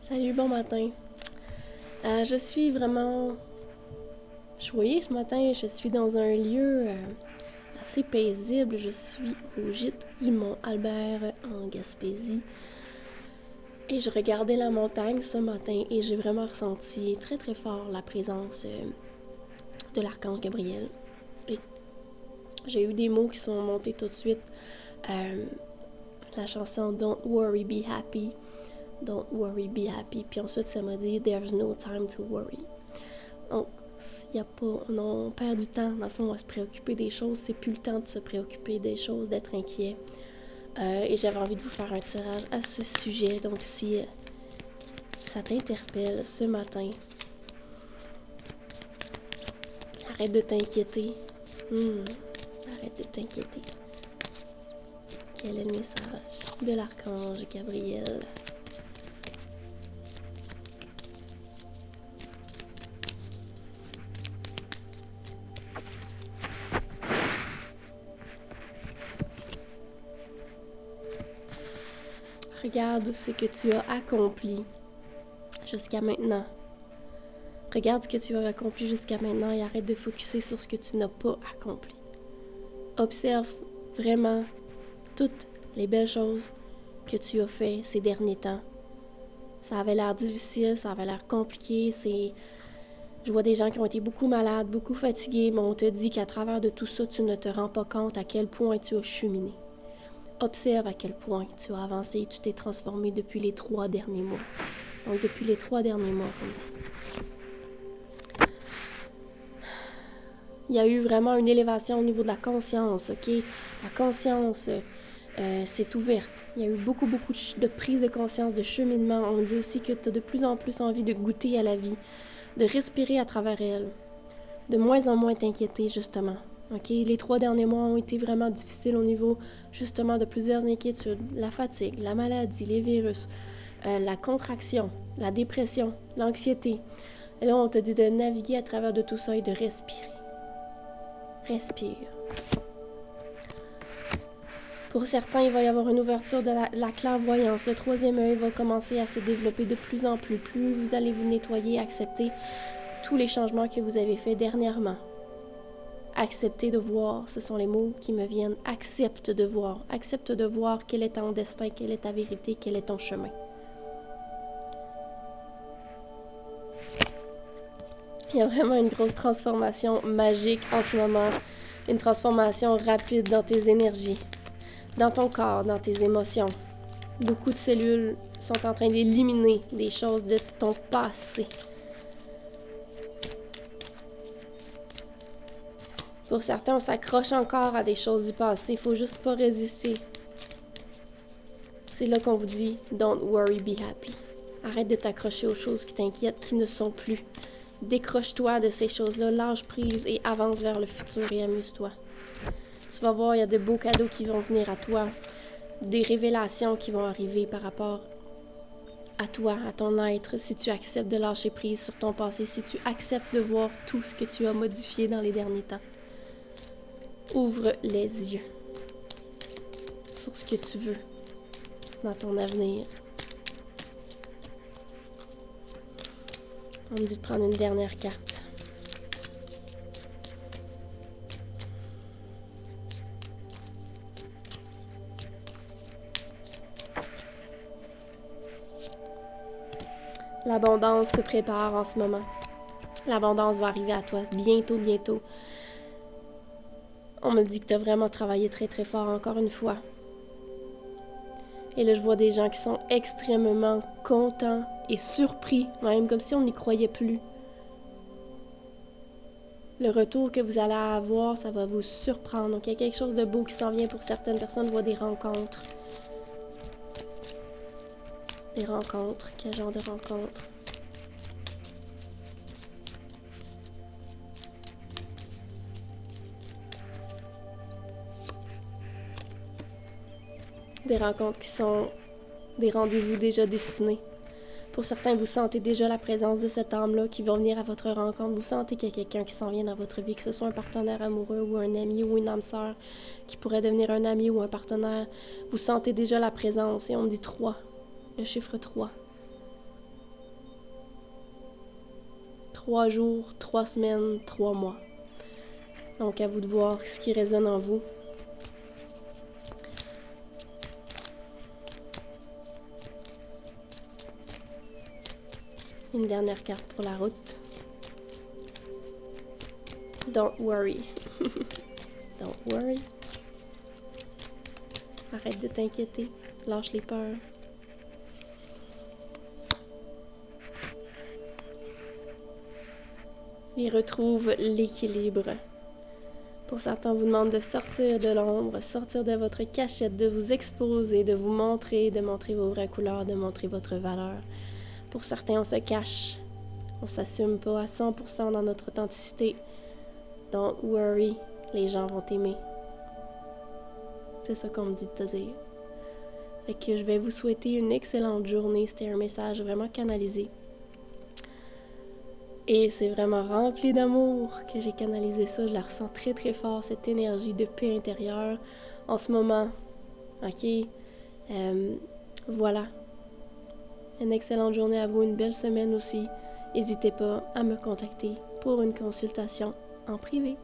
Salut, bon matin. Je suis vraiment choyée ce matin. Je suis dans un lieu assez paisible. Je suis au gîte du Mont Albert en Gaspésie. Et je regardais la montagne ce matin et j'ai vraiment ressenti très très fort la présence de l'archange Gabriel. Et j'ai eu des mots qui sont montés tout de suite. La chanson Don't Worry, Be Happy. Don't worry, be happy. Puis ensuite, ça m'a dit There's no time to worry. Donc, il y a pas, on perd du temps, dans le fond, à se préoccuper des choses. C'est plus le temps de se préoccuper des choses, d'être inquiet. Et j'avais envie de vous faire un tirage à ce sujet. Donc, si ça t'interpelle ce matin, arrête de t'inquiéter. Arrête de t'inquiéter. Quel est le message de l'archange Gabriel? Regarde ce que tu as accompli jusqu'à maintenant. Regarde ce que tu as accompli jusqu'à maintenant et arrête de focusser sur ce que tu n'as pas accompli. Observe vraiment toutes les belles choses que tu as fait ces derniers temps. Ça avait l'air difficile, ça avait l'air compliqué. Je vois des gens qui ont été beaucoup malades, beaucoup fatigués, mais on te dit qu'à travers de tout ça, tu ne te rends pas compte à quel point tu as cheminé. Observe à quel point tu as avancé et tu t'es transformé depuis les 3 derniers mois. Donc, depuis les 3 derniers mois, comme dit. Il y a eu vraiment une élévation au niveau de la conscience, ok? Ta conscience s'est ouverte. Il y a eu beaucoup de prise de conscience, de cheminement. On dit aussi que tu as de plus en plus envie de goûter à la vie, de respirer à travers elle, de moins en moins t'inquiéter, justement. Okay? Les 3 derniers mois ont été vraiment difficiles au niveau, justement, de plusieurs inquiétudes. La fatigue, la maladie, les virus, la contraction, la dépression, l'anxiété. Et là, on te dit de naviguer à travers de tout ça et de respirer. Respire. Pour certains, il va y avoir une ouverture de la clairvoyance. Le 3e œil va commencer à se développer de plus en plus. Plus vous allez vous nettoyer, accepter tous les changements que vous avez faits dernièrement. Accepter de voir, ce sont les mots qui me viennent. Accepte de voir. Accepte de voir quel est ton destin, quelle est ta vérité, quel est ton chemin. Il y a vraiment une grosse transformation magique en ce moment. Une transformation rapide dans tes énergies, dans ton corps, dans tes émotions. Beaucoup de cellules sont en train d'éliminer des choses de ton passé. Pour certains, on s'accroche encore à des choses du passé. Il faut juste pas résister. C'est là qu'on vous dit « Don't worry, be happy ». Arrête de t'accrocher aux choses qui t'inquiètent, qui ne sont plus. Décroche-toi de ces choses-là, lâche prise et avance vers le futur et amuse-toi. Tu vas voir, il y a de beaux cadeaux qui vont venir à toi. Des révélations qui vont arriver par rapport à toi, à ton être, si tu acceptes de lâcher prise sur ton passé, si tu acceptes de voir tout ce que tu as modifié dans les derniers temps. Ouvre les yeux sur ce que tu veux dans ton avenir. On me dit de prendre une dernière carte. L'abondance se prépare en ce moment. L'abondance va arriver à toi bientôt, bientôt. On me dit que tu as vraiment travaillé très, très fort encore une fois. Et là, je vois des gens qui sont extrêmement contents et surpris, même comme si on n'y croyait plus. Le retour que vous allez avoir, ça va vous surprendre. Donc, il y a quelque chose de beau qui s'en vient pour certaines personnes. Je vois des rencontres. Des rencontres. Quel genre de rencontres? Des rencontres qui sont des rendez-vous déjà destinés. Pour certains, vous sentez déjà la présence de cette âme-là qui va venir à votre rencontre. Vous sentez qu'il y a quelqu'un qui s'en vient dans votre vie, que ce soit un partenaire amoureux ou un ami ou une âme sœur qui pourrait devenir un ami ou un partenaire. Vous sentez déjà la présence et on me dit 3, le chiffre 3. 3 jours, 3 semaines, 3 mois. Donc, à vous de voir ce qui résonne en vous. Une dernière carte pour la route. Don't worry. Don't worry. Arrête de t'inquiéter. Lâche les peurs. Et retrouve l'équilibre. Pour certains, on vous demande de sortir de l'ombre, sortir de votre cachette, de vous exposer, de vous montrer, de montrer vos vraies couleurs, de montrer votre valeur. Pour certains, on se cache. On s'assume pas à 100% dans notre authenticité. Don't worry, les gens vont t'aimer. C'est ça qu'on me dit de te dire. Fait que je vais vous souhaiter une excellente journée. C'était un message vraiment canalisé. Et c'est vraiment rempli d'amour que j'ai canalisé ça. Je la ressens très très fort, cette énergie de paix intérieure en ce moment. Ok? Voilà. Une excellente journée à vous, une belle semaine aussi. N'hésitez pas à me contacter pour une consultation en privé.